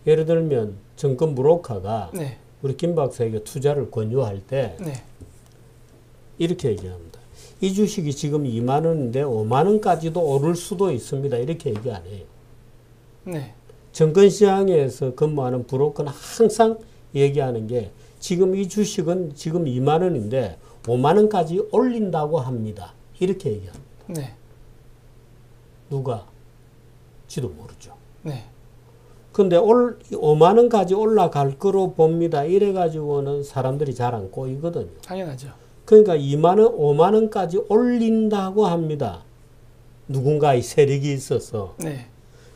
예를 들면 증권 브로커가 네. 우리 김 박사에게 투자를 권유할 때 네. 이렇게 얘기합니다. 이 주식이 지금 2만 원인데 5만 원까지도 오를 수도 있습니다. 이렇게 얘기 안 해요. 네. 증권시장에서 근무하는 브로커는 항상 얘기하는 게 지금 이 주식은 지금 2만 원인데 5만 원까지 올린다고 합니다. 이렇게 얘기합니다. 네. 누가? 지도 모르죠. 네. 근데 5만 원까지 올라갈 거로 봅니다. 이래가지고는 사람들이 잘 안 꼬이거든요. 당연하죠. 그러니까 2만 원, 5만 원까지 올린다고 합니다. 누군가의 세력이 있어서. 네.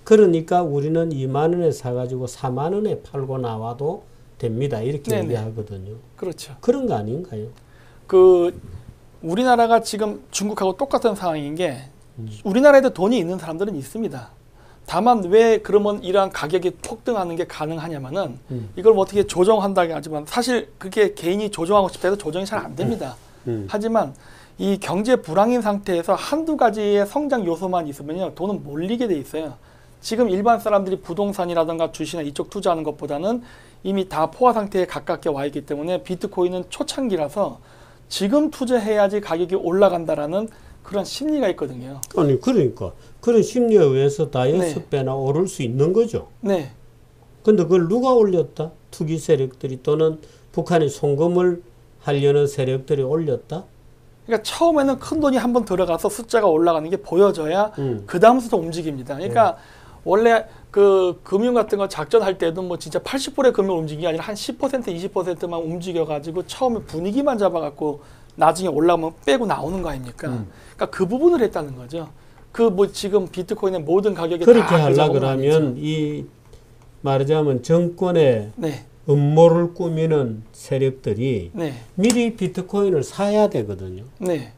그러니까 우리는 2만 원에 사가지고 4만 원에 팔고 나와도 됩니다. 이렇게 네네. 얘기하거든요. 그렇죠. 그런 거 아닌가요? 우리나라가 지금 중국하고 똑같은 상황인 게 우리나라에도 돈이 있는 사람들은 있습니다. 다만 왜 그러면 이러한 가격이 폭등하는 게 가능하냐면은 이걸 뭐 어떻게 조정한다고 하지만 사실 그게 개인이 조정하고 싶다 해도 조정이 잘 안 됩니다. 하지만 이 경제 불황인 상태에서 한두 가지의 성장 요소만 있으면요 돈은 몰리게 돼 있어요. 지금 일반 사람들이 부동산이라든가 주식이나 이쪽 투자하는 것보다는 이미 다 포화 상태에 가깝게 와 있기 때문에 비트코인은 초창기라서 지금 투자해야지 가격이 올라간다라는 그런 심리가 있거든요. 아니 그러니까 그런 심리에 의해서 다 6배나 오를 수 있는 거죠. 네. 근데 그걸 누가 올렸다? 투기 세력들이 또는 북한이 송금을 하려는 세력들이 올렸다? 그러니까 처음에는 큰 돈이 한번 들어가서 숫자가 올라가는 게 보여져야 그 다음부터 움직입니다. 그러니까 원래 그 금융 같은 거 작전할 때도 뭐 진짜 80%의 금융 움직이는 게 아니라 한 10% 20%만 움직여가지고 처음에 분위기만 잡아갖고 나중에 올라오면 빼고 나오는 거 아닙니까? 그러니까 그 부분을 했다는 거죠. 그 뭐 지금 비트코인의 모든 가격이 그렇게 하려 그러면 이 말하자면 정권의 네. 음모를 꾸미는 세력들이 네. 미리 비트코인을 사야 되거든요. 네.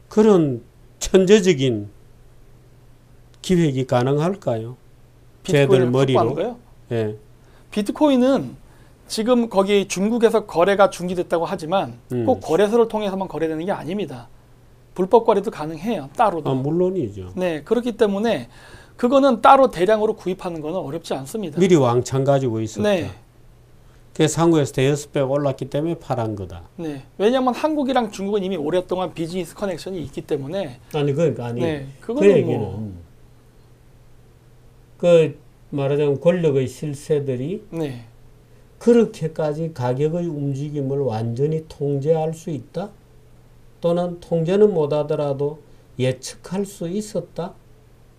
그런 천재적인 기획이 가능할까요? 쟤들 머리로. 예. 비트코인은 지금 거기 중국에서 거래가 중지됐다고 하지만 꼭 거래소를 통해서만 거래되는 게 아닙니다. 불법 거래도 가능해요. 따로도. 아, 물론이죠. 네, 그렇기 때문에 그거는 따로 대량으로 구입하는 거는 어렵지 않습니다. 미리 왕창 가지고 있었다. 네. 그래서 한국에서 대여섯 배가 올랐기 때문에 팔은 거다. 네. 왜냐하면 한국이랑 중국은 이미 오랫동안 비즈니스 커넥션이 있기 때문에. 아니 그러니까 아니. 네, 그 얘기는 그 말하자면 권력의 실세들이 네. 그렇게까지 가격의 움직임을 완전히 통제할 수 있다? 또는 통제는 못하더라도 예측할 수 있었다?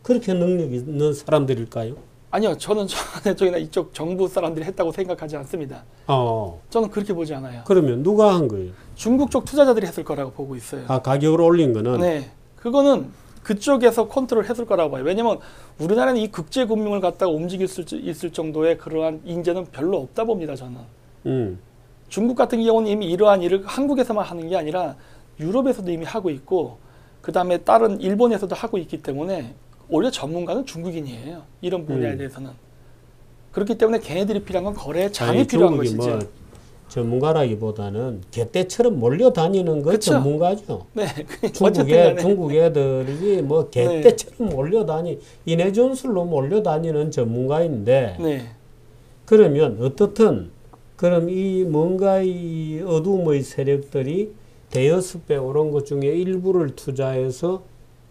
그렇게 능력이 있는 사람들일까요? 아니요. 저는 쪽이나 이쪽 정부 사람들이 했다고 생각하지 않습니다. 저는 그렇게 보지 않아요. 그러면 누가 한 거예요? 중국 쪽 투자자들이 했을 거라고 보고 있어요. 아, 가격을 올린 거는? 네. 그거는 그쪽에서 컨트롤 했을 거라고 봐요. 왜냐면 우리나라는 이 국제금융을 갖다가 움직일 수 있을 정도의 그러한 인재는 별로 없다 봅니다. 저는. 중국 같은 경우는 이미 이러한 일을 한국에서만 하는 게 아니라 유럽에서도 이미 하고 있고 그 다음에 다른 일본에서도 하고 있기 때문에 오히려 전문가는 중국인이에요. 이런 분야에 대해서는. 그렇기 때문에 걔네들이 필요한 건 거래장이 필요한 것이죠. 뭐 전문가라기보다는 개떼처럼 몰려다니는 거 그쵸? 전문가죠. 네. 중국 애들이 뭐 개떼처럼 몰려다니 인해준술로 몰려다니는 전문가인데 네. 그러면 어떻든 그럼 이 뭔가 이 어둠의 세력들이 대여섯 배 오른 것 중에 일부를 투자해서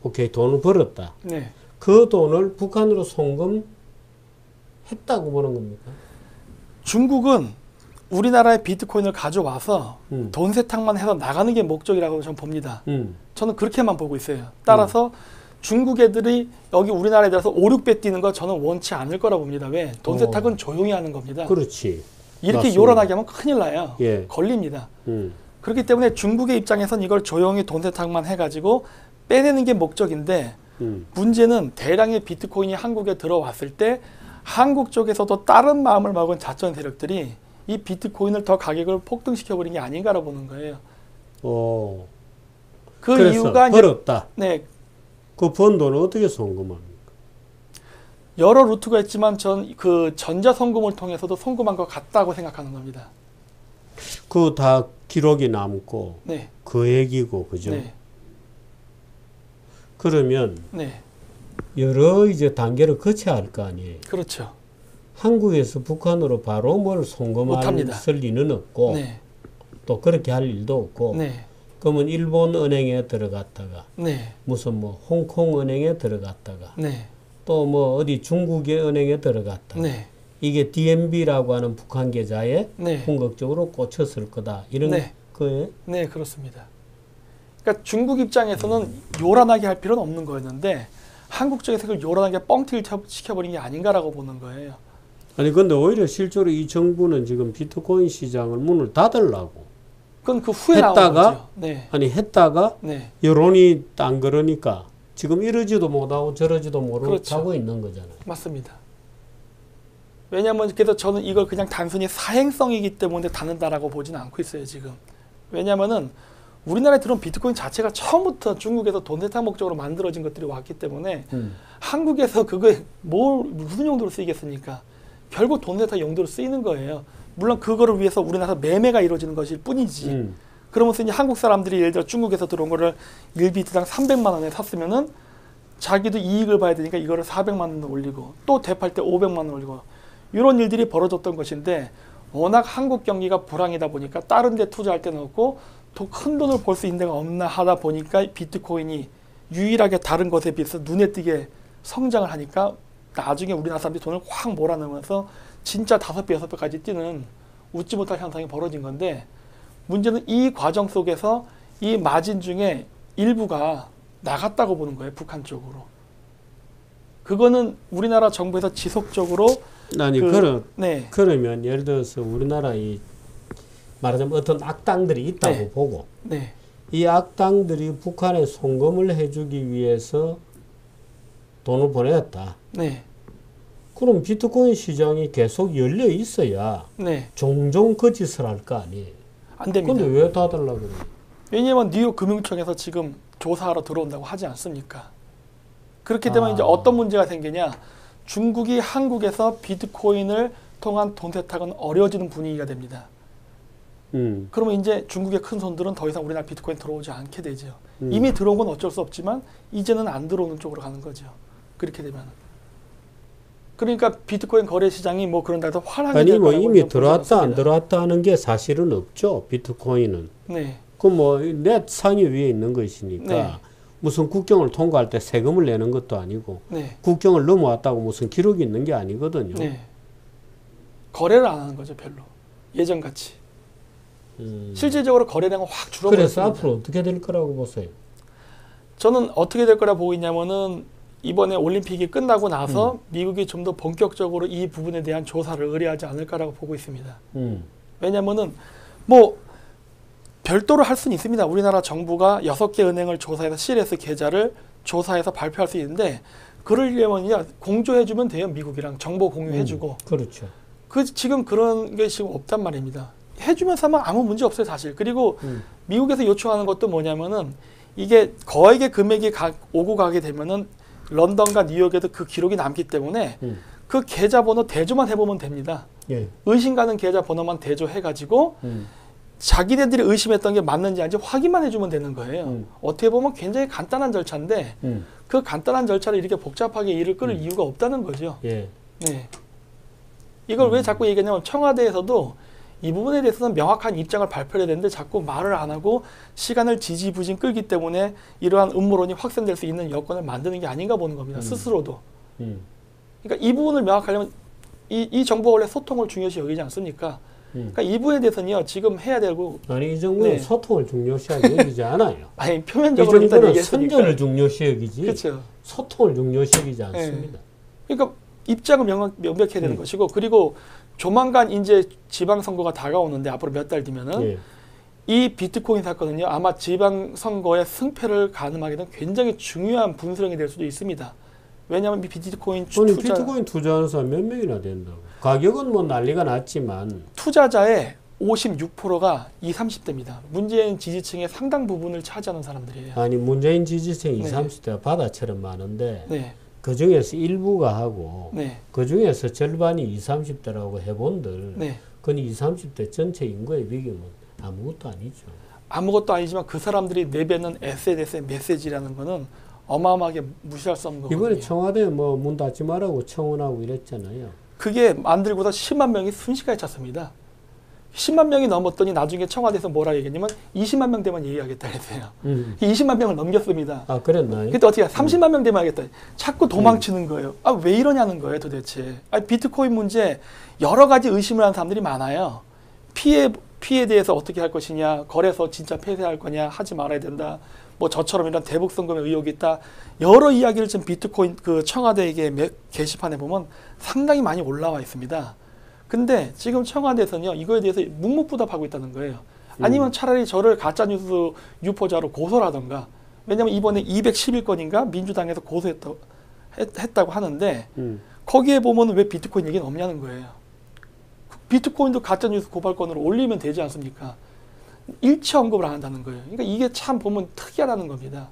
오케이 돈을 벌었다. 네. 그 돈을 북한으로 송금했다고 보는 겁니까? 중국은 우리나라의 비트코인을 가져와서 돈 세탁만 해서 나가는 게 목적이라고 저는 봅니다. 저는 그렇게만 보고 있어요. 따라서 중국 애들이 여기 우리나라에 들어서 5, 6배 뛰는 거 저는 원치 않을 거라 봅니다. 왜? 돈 세탁은 조용히 하는 겁니다. 그렇지. 이렇게 맞습니다. 요란하게 하면 큰일 나요. 예. 걸립니다. 그렇기 때문에 중국의 입장에서는 이걸 조용히 돈 세탁만 해가지고 빼내는 게 목적인데 문제는 대량의 비트코인이 한국에 들어왔을 때 한국 쪽에서도 다른 마음을 먹은 자천 세력들이 이 비트코인을 더 가격을 폭등시켜버린 게 아닌가라 보는 거예요. 그 이유가 벌었다. 네. 그 번 돈을 어떻게 송금합니까? 여러 루트가 있지만 전 그 전자송금을 통해서도 송금한 것 같다고 생각하는 겁니다. 그 다 기록이 남고 네. 그 얘기고 그죠? 네. 그러면 네. 여러 이제 단계를 거쳐야 할 거 아니에요. 그렇죠. 한국에서 북한으로 바로 뭘 송금할 리는 없고 네. 또 그렇게 할 일도 없고 네. 그러면 일본 은행에 들어갔다가 네. 무슨 뭐 홍콩 은행에 들어갔다가 네. 또 뭐 어디 중국의 은행에 들어갔다가 네. 이게 DMB라고 하는 북한 계좌에 네. 본격적으로 꽂혔을 거다. 이런 네. 거에 네, 그렇습니다. 그러니까 중국 입장에서는 요란하게 할 필요는 없는 거였는데 한국 쪽에서 그걸 요란하게 뻥튀기 시켜버린 게 아닌가라고 보는 거예요. 아니 근데 오히려 실제로 이 정부는 지금 비트코인 시장을 문을 닫으려고 그건 그 후에 나온 거죠. 네. 아니 했다가 네. 여론이 안 그러니까 지금 이러지도 못하고 저러지도 못하고 그렇죠. 있는 거잖아요. 맞습니다. 왜냐하면 그래서 저는 이걸 그냥 단순히 사행성이기 때문에 닫는다라고 보지는 않고 있어요 지금. 왜냐하면은 우리나라에 들어온 비트코인 자체가 처음부터 중국에서 돈 세탁 목적으로 만들어진 것들이 왔기 때문에 한국에서 그거에 무슨 용도로 쓰이겠습니까? 결국 돈 세탁 용도로 쓰이는 거예요. 물론 그거를 위해서 우리나라 매매가 이루어지는 것일 뿐이지. 그러면서 이제 한국 사람들이 예를 들어 중국에서 들어온 거를 1비트당 300만 원에 샀으면은 자기도 이익을 봐야 되니까 이거를 400만 원 올리고 또 대팔 때 500만 원 올리고 이런 일들이 벌어졌던 것인데 워낙 한국 경기가 불황이다 보니까 다른 데 투자할 데는 없고 더 큰 돈을 벌 수 있는 데가 없나 하다 보니까 비트코인이 유일하게 다른 것에 비해서 눈에 띄게 성장을 하니까 나중에 우리나라 사람들이 돈을 확 몰아넣으면서 진짜 5배, 6배까지 뛰는 웃지 못할 현상이 벌어진 건데 문제는 이 과정 속에서 이 마진 중에 일부가 나갔다고 보는 거예요. 북한 쪽으로. 그거는 우리나라 정부에서 지속적으로 아니 네. 그러면 예를 들어서 우리나라 말하자면 어떤 악당들이 있다고 네. 보고 네. 이 악당들이 북한에 송금을 해주기 위해서 돈을 보냈다. 네. 그럼 비트코인 시장이 계속 열려 있어야 네. 종종 그 짓을 할 거 아니에요. 안 됩니다. 근데 왜 닫으려고 그래요? 왜냐면 뉴욕 금융청에서 지금 조사하러 들어온다고 하지 않습니까? 그렇게 되면 이제 어떤 문제가 생기냐? 중국이 한국에서 비트코인을 통한 돈 세탁은 어려워지는 분위기가 됩니다. 그러면 이제 중국의 큰 손들은 더 이상 우리나라 비트코인 들어오지 않게 되죠. 이미 들어온 건 어쩔 수 없지만 이제는 안 들어오는 쪽으로 가는 거죠. 그렇게 되면. 그러니까 비트코인 거래 시장이 뭐 그런 데서 활하게 아니 될 뭐 거라고 이미 들어왔다 않습니다. 안 들어왔다 하는 게 사실은 없죠. 비트코인은. 네. 그 뭐 넷 상위 위에 있는 것이니까 네. 무슨 국경을 통과할 때 세금을 내는 것도 아니고 네. 국경을 넘어왔다고 무슨 기록이 있는 게 아니거든요. 네. 거래를 안 하는 거죠, 별로. 예전같이. 실질적으로 거래량은 확 줄어버렸습니다. 그래서 앞으로 어떻게 될 거라고 보세요? 저는 어떻게 될 거라 보고 있냐면은 이번에 올림픽이 끝나고 나서 미국이 좀 더 본격적으로 이 부분에 대한 조사를 의뢰하지 않을까라고 보고 있습니다. 왜냐면은 뭐 별도로 할 수는 있습니다. 우리나라 정부가 6개 은행을 조사해서 CLS 계좌를 조사해서 발표할 수 있는데 그러려면요 공조해주면 돼요. 미국이랑 정보 공유해주고. 그렇죠. 지금 그런 게 지금 없단 말입니다. 해주면서 하면 아무 문제 없어요, 사실. 그리고 미국에서 요청하는 것도 뭐냐면은 이게 거액의 금액이 오고 가게 되면은 런던과 뉴욕에도 그 기록이 남기 때문에 그 계좌번호 대조만 해보면 됩니다. 예. 의심 가는 계좌번호만 대조해가지고 자기네들이 의심했던 게 맞는지 아닌지 확인만 해주면 되는 거예요. 어떻게 보면 굉장히 간단한 절차인데 그 간단한 절차를 이렇게 복잡하게 일을 끌 이유가 없다는 거죠. 예. 네. 이걸 왜 자꾸 얘기하냐면 청와대에서도 이 부분에 대해서는 명확한 입장을 발표해야 되는데 자꾸 말을 안 하고 시간을 지지부진 끌기 때문에 이러한 음모론이 확산될 수 있는 여건을 만드는 게 아닌가 보는 겁니다. 스스로도. 그러니까 이 부분을 명확하려면 이 정부가 원래 소통을 중요시 여기지 않습니까? 그러니까 이 부분에 대해서는요 지금 해야 되고. 아니 이 정부는 네. 소통을 중요시하게 여기지 않아요. 아니 이 표면적으로 일단 정부는 얘기했으니까. 선전을 중요시 여기지 그렇죠. 소통을 중요시 여기지 않습니다. 그러니까 입장을 명백해야 되는 것이고 그리고 조만간 이제 지방선거가 다가오는데 앞으로 몇 달 뒤면은 예. 이 비트코인 사건은요 아마 지방선거의 승패를 가늠하게 된 굉장히 중요한 분수령이 될 수도 있습니다. 왜냐하면 이 비트코인 비트코인 투자하는 사람 몇 명이나 된다고. 가격은 뭐 난리가 났지만 투자자의 56%가 20, 30대입니다. 문재인 지지층의 상당 부분을 차지하는 사람들이에요. 아니 문재인 지지층 20, 네. 30대가 바다처럼 많은데 네. 그 중에서 일부가 하고 네. 그 중에서 절반이 20, 30대라고 해본들 네. 그건 20, 30대 전체 인구에 비교면 아무것도 아니죠. 아무것도 아니지만 그 사람들이 내뱉는 SNS의 메시지라는 거는 어마어마하게 무시할 수 없는 거거든요. 이번에 청와대 뭐 문 닫지 말라고 청원하고 이랬잖아요. 그게 만들고서 10만 명이 순식간에 찼습니다. 10만 명이 넘었더니 나중에 청와대에서 뭐라 얘기했냐면 20만 명 되면 얘기하겠다 그랬어요. 20만 명을 넘겼습니다. 아, 그랬나요? 그때 어떻게 30만 명 되면 하겠다. 자꾸 도망치는 거예요. 아, 왜 이러냐는 거예요, 도대체. 아, 비트코인 문제 여러 가지 의심을 하는 사람들이 많아요. 피해에 대해서 어떻게 할 것이냐, 거래소 진짜 폐쇄할 거냐, 하지 말아야 된다. 뭐 저처럼 이런 대북 송금의 의혹이 있다. 여러 이야기를 지금 비트코인 그 청와대에게 게시판에 보면 상당히 많이 올라와 있습니다. 근데 지금 청와대에서는요, 이거에 대해서 묵묵부답하고 있다는 거예요. 아니면 차라리 저를 가짜뉴스 유포자로 고소를 하던가. 왜냐면 이번에 211건인가 민주당에서 했다고 하는데 거기에 보면 왜 비트코인 얘기는 없냐는 거예요. 비트코인도 가짜뉴스 고발건으로 올리면 되지 않습니까? 일체 언급을 안 한다는 거예요. 그러니까 이게 참 보면 특이하다는 겁니다.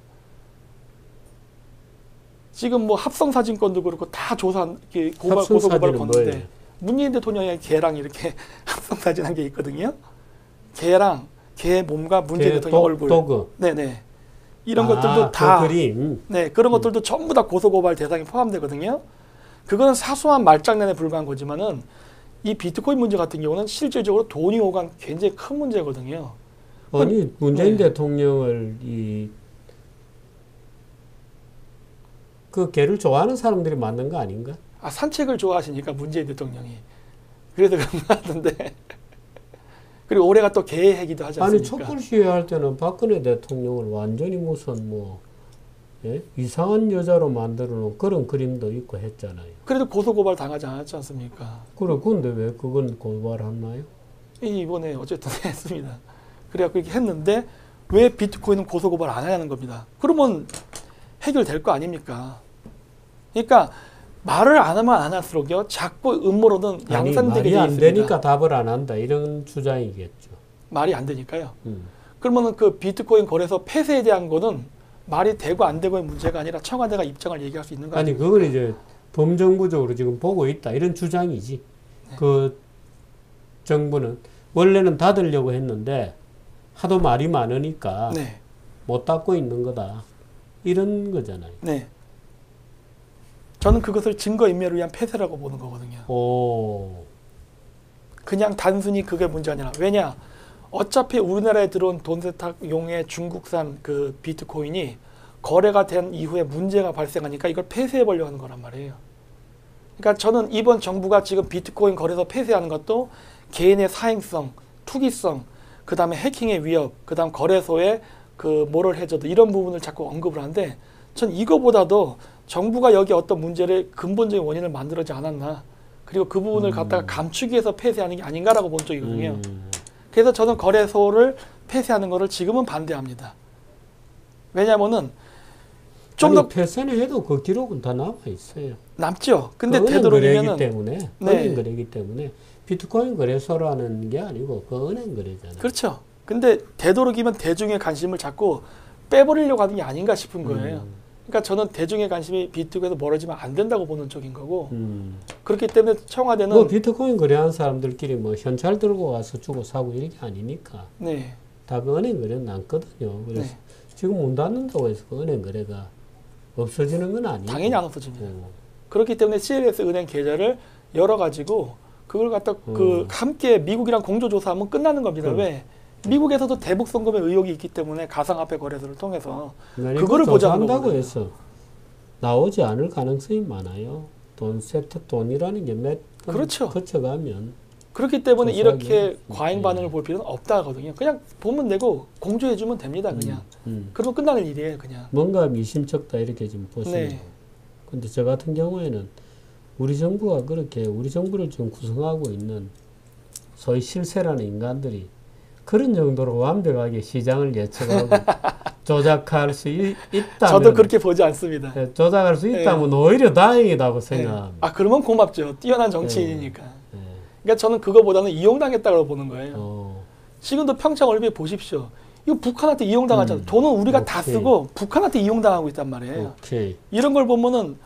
지금 뭐 합성사진건도 그렇고 다 고소 고발 건데 문재인 대통령의 개랑 이렇게 합성사진 한 게 있거든요. 개랑 개 몸과 문재인 대통령 얼굴. 도그. 네네. 이런 것들도 다. 그 그림. 네, 그런 것들도 전부 다 고소고발 대상에 포함되거든요. 그거는 사소한 말장난에 불과한 거지만은 이 비트코인 문제 같은 경우는 실질적으로 돈이 오간 굉장히 큰 문제거든요. 아니 문재인 대통령을 그 개를 좋아하는 사람들이 만든 거 아닌가? 아, 산책을 좋아하시니까 문재인 대통령이 그래서 그런 거 같은데. 그리고 올해가 또 개의 해기도 하지 않습니까? 아니 촛불 시위할 때는 박근혜 대통령을 완전히 무슨 뭐 이상한 여자로 만들어 놓은 그런 그림도 있고 했잖아요. 그래도 고소고발 당하지 않았지 않습니까? 그래, 근데 왜 그건 고발했나요? 이번에 어쨌든 했습니다. 그래갖고 이렇게 했는데 왜 비트코인은 고소고발 안 하냐는 겁니다. 그러면 해결될 거 아닙니까? 그러니까 말을 안 하면 안 할수록요, 자꾸 음모론은 양산되게 돼 있습니다. 말이 안 되니까 답을 안 한다 이런 주장이겠죠. 말이 안 되니까요. 그러면은 그 비트코인 거래소 폐쇄에 대한 거는 말이 되고 안 되고의 문제가 아니라 청와대가 입장을 얘기할 수 있는 거 아닙니까? 아니 그건 이제 범정부적으로 지금 보고 있다 이런 주장이지. 네. 그 정부는 원래는 닫으려고 했는데 하도 말이 많으니까 네. 못 닫고 있는 거다 이런 거잖아요. 네. 저는 그것을 증거인멸을 위한 폐쇄라고 보는 거거든요. 오. 그냥 단순히 그게 문제 아니라. 왜냐? 어차피 우리나라에 들어온 돈 세탁용의 중국산 그 비트코인이 거래가 된 이후에 문제가 발생하니까 이걸 폐쇄해보려고 하는 거란 말이에요. 그러니까 저는 이번 정부가 지금 비트코인 거래소 폐쇄하는 것도 개인의 사행성, 투기성, 그 다음에 해킹의 위협, 그 다음 거래소의 그 모럴 해저드 이런 부분을 자꾸 언급을 하는데 전 이거보다도 정부가 여기 어떤 문제를 근본적인 원인을 만들어지 않았나. 그리고 그 부분을 갖다가 감추기 위해서 폐쇄하는 게 아닌가라고 본 쪽이거든요. 그래서 저는 거래소를 폐쇄하는 거를 지금은 반대합니다. 왜냐면은 좀 더 폐쇄는 해도 그 기록은 다 남아 있어요. 남죠. 근데 되도록이면은 은행 거래기 때문에 비트코인 거래소라는 게 아니고 그 은행 거래잖아요. 그렇죠. 근데 되도록이면 대중의 관심을 자꾸 빼버리려고 하는 게 아닌가 싶은 거예요. 그러니까 저는 대중의 관심이 비트코인에서 멀어지면 안 된다고 보는 쪽인 거고 그렇기 때문에 청와대는 뭐 비트코인 거래하는 사람들끼리 뭐 현찰 들고 와서 주고 사고 이런 게 아니니까 네. 다 그 은행 거래는 남거든요. 그래서 네. 지금 문 닫는다고 해서 그 은행 거래가 없어지는 건 아니에요. 당연히 안 없어집니다. 그렇기 때문에 CLS 은행 계좌를 열어가지고 그걸 갖다 그 함께 미국이랑 공조조사하면 끝나는 겁니다. 왜? 미국에서도 대북 송금의 의혹이 있기 때문에 가상화폐 거래소를 통해서 그거를 보자는 거거든요. 해서 나오지 않을 가능성이 많아요. 돈이라는 게 몇 번 그렇죠. 거쳐가면 그렇기 때문에 이렇게 과잉 반응을 볼 필요는 없다거든요. 그냥 보면 되고 공조해주면 됩니다. 그냥 그러면 끝나는 일이에요. 그냥 뭔가 미심쩍다 이렇게 좀 보시면. 네. 근데 저 같은 경우에는 우리 정부가 그렇게 우리 정부를 지금 구성하고 있는 소위 실세라는 인간들이 그런 정도로 완벽하게 시장을 예측하고 조작할 수 있다면 저도 그렇게 보지 않습니다. 네, 조작할 수 있다면 오히려 다행이라고 생각합니다. 아 그러면 고맙죠. 뛰어난 정치인이니까. 그러니까 저는 그거보다는 이용당했다고 보는 거예요. 지금도 평창올림픽 보십시오. 이거 북한한테 이용당하잖아요. 돈은 우리가 다 쓰고 북한한테 이용당하고 있단 말이에요. 이런 걸 보면은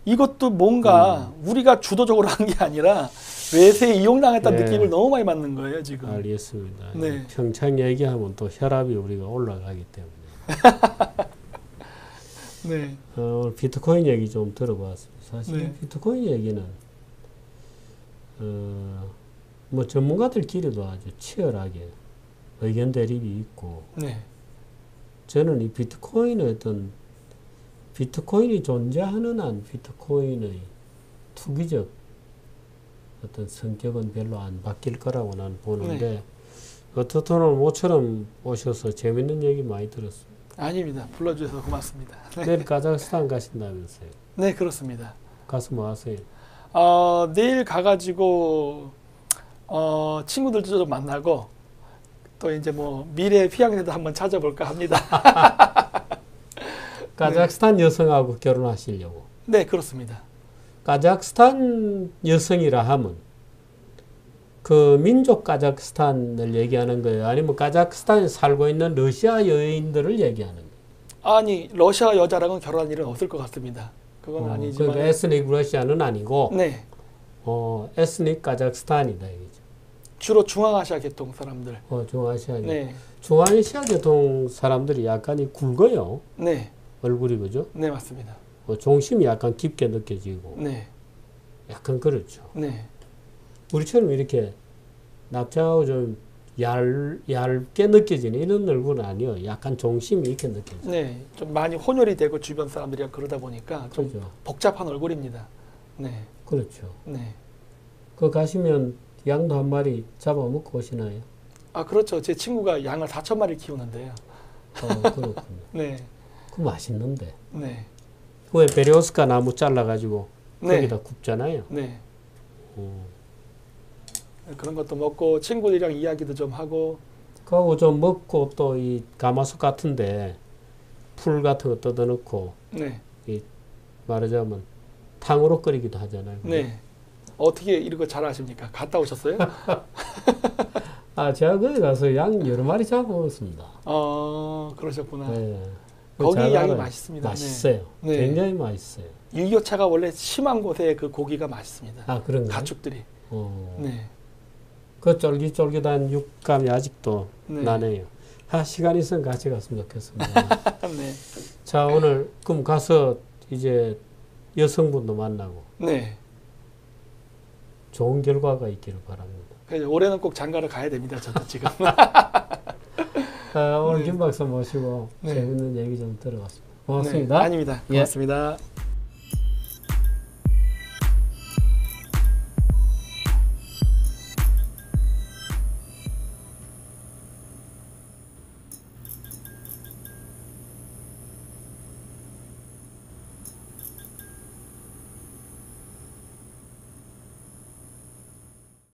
이것도 뭔가 우리가 주도적으로 한 게 아니라 외세에 이용당했다는 네. 느낌을 너무 많이 받는 거예요, 지금. 알겠습니다. 네. 평창 얘기하면 또 혈압이 우리가 올라가기 때문에. 네. 오늘 비트코인 얘기 좀 들어봤습니다. 사실 네. 비트코인 얘기는 뭐 전문가들끼리도 아주 치열하게 의견 대립이 있고, 네. 저는 이 비트코인의 어떤 비트코인이 존재하는 한 비트코인의 투기적 어떤 성격은 별로 안 바뀔 거라고 난 보는데, 네. 어떻든 오늘 모처럼 오셔서 재밌는 얘기 많이 들었습니다. 아닙니다. 불러주셔서 고맙습니다. 네. 내일 카자흐스탄 가신다면서요? 네, 그렇습니다. 가서 뭐 하세요? 내일 가가지고 친구들도 좀 만나고 또 이제 뭐 미래 피양새도 한번 찾아볼까 합니다. 카자흐스탄 여성하고 결혼하시려고? 네, 그렇습니다. 카자흐스탄 여성이라 하면 그 민족 카자흐스탄을 얘기하는 거예요? 아니면 카자흐스탄에 살고 있는 러시아 여인들을 얘기하는 거예요? 아니, 러시아 여자랑은 결혼할 일은 없을 것 같습니다. 그건 아니지만. 그러니까 에스닉 러시아는 아니고, 네. 에스닉 카자흐스탄이다 이거죠. 주로 중앙아시아 계통 사람들. 중앙아시아. 네. 중앙아시아 계통 사람들이 약간 굵어요. 네. 얼굴이 그죠? 네, 맞습니다. 중심이 약간 깊게 느껴지고. 네. 약간 그렇죠. 네. 우리처럼 이렇게 납작하고 좀 얇게 느껴지는 이런 얼굴은 아니에요. 약간 중심이 있게 느껴져요. 네. 좀 많이 혼혈이 되고 주변 사람들이랑 그러다 보니까 좀 그렇죠. 복잡한 얼굴입니다. 네. 그렇죠. 네. 그 가시면 양도 한 마리 잡아먹고 오시나요? 그렇죠. 제 친구가 양을 4,000마리 키우는데요. 그렇군요. 네. 그 맛있는데. 네. 왜 베레오스카 나무 잘라가지고 네. 거기다 굽잖아요. 네. 음. 그런 것도 먹고 친구들이랑 이야기도 좀 하고. 그거 좀 먹고 또 이 가마솥 같은데 풀 같은 거 뜯어 넣고 네. 이 말하자면 탕으로 끓이기도 하잖아요. 네. 어떻게 이런 거 잘 아십니까? 갔다 오셨어요? 제가 거기 가서 양 여러 마리 잡아먹었습니다. 그러셨구나. 네. 거기 잘 양이 알아요. 맛있습니다. 맛있어요. 네. 굉장히 맛있어요. 일교차가 원래 심한 곳에 그 고기가 맛있습니다. 그런가요? 가축들이. 네. 그 쫄깃쫄깃한 육감이 아직도 네. 나네요. 시간 있으면 같이 갔으면 좋겠습니다. 네. 자, 오늘 그럼 가서 이제 여성분도 만나고 네. 좋은 결과가 있기를 바랍니다. 그래서 올해는 꼭 장가를 가야 됩니다. 저도 지금. 오늘 네. 김 박사 모시고 네. 재밌는 얘기 좀 들어봤습니다. 네. 고맙습니다. 아닙니다. 고맙습니다.